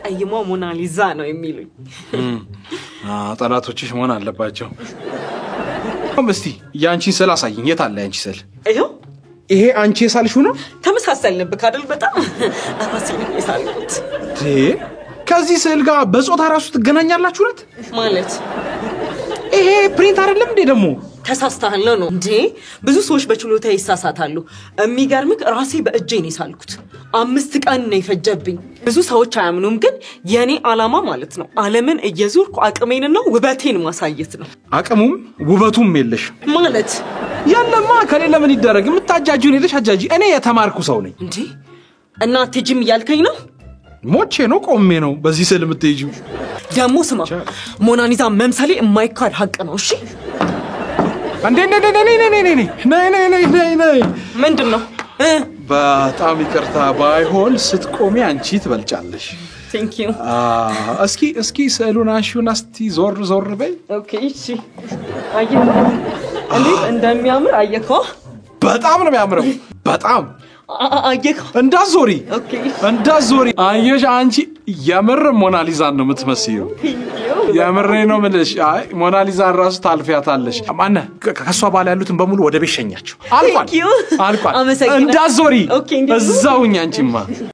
ቀይሟ ሞናሊዛ ነው የሚሉኝ ጠላቶችሽ መሆን አለባቸው እስቲ ያንቺን ስዕል አሳይኝ የት አለ ያንቺ ስዕል ይሄ አንቺ የሳልሽው ነው ተመሳሳይልንብክ አይደል በጣም አራሴን የሳልኩት ከዚህ ስዕል ጋር በጾታ ራሱ ትገናኛላችሁ ማለት ይሄ ፕሪንት አይደለም እንዴ ደሞ ተሳስተሃል ነው እንዴ ብዙ ሰዎች በችሎታ ይሳሳታሉ የሚገርምክ ራሴ በእጄ ነው የሳልኩት 5 ቀን ነው የፈጀብኝ ብዙ ሰዎች አያምኑም ግን የኔ አላማ ማለት ነው ዓለምን እየዞርኩ አቅሜንና ውበቴን ማሳየት ነው አቅሙም ውበቱም የለሽ ማለት ያለማ ከሌለ ምን ይደረግ የምታጃጂው ነሽ አጃጂ እኔ የተማርኩ ሰው ነኝ እንዴ እና ትጅም ያልከኝ ነው ሞቼ ነው ቆሜ ነው በዚህ ስዕል የምትይጂው ደሞ ስማ ሞናሊዛ መምሰሌ የማይካድ ሀቅ ነው እሺ አንዴ ነይ ምንድነው በጣም ይቅርታ ባይሆን ስትቆሚ አንቺ ትበልጫለሽ Thank you እስኪ ስዕሉን አንሺውና እስቲ ዞር በይ ኦኬ እሺ አየህ እንዴት እንደሚያምር አየከው በጣም ነው የሚያምረው በጣም አየከው እንዳዞሪ አየሽ አንቺ የምር ሞናሊዛን ነው የምትመስዪው የምር ነው ምልሽ አይ ሞናሊዛን ራሱ ታልፊያታለሽ ማነ ከሷ ባለ ያሉትን በሙሉ ወደ ቤት ሸኛቸው አልቋል እንዳዞሪ እዛውኝ አንቺማ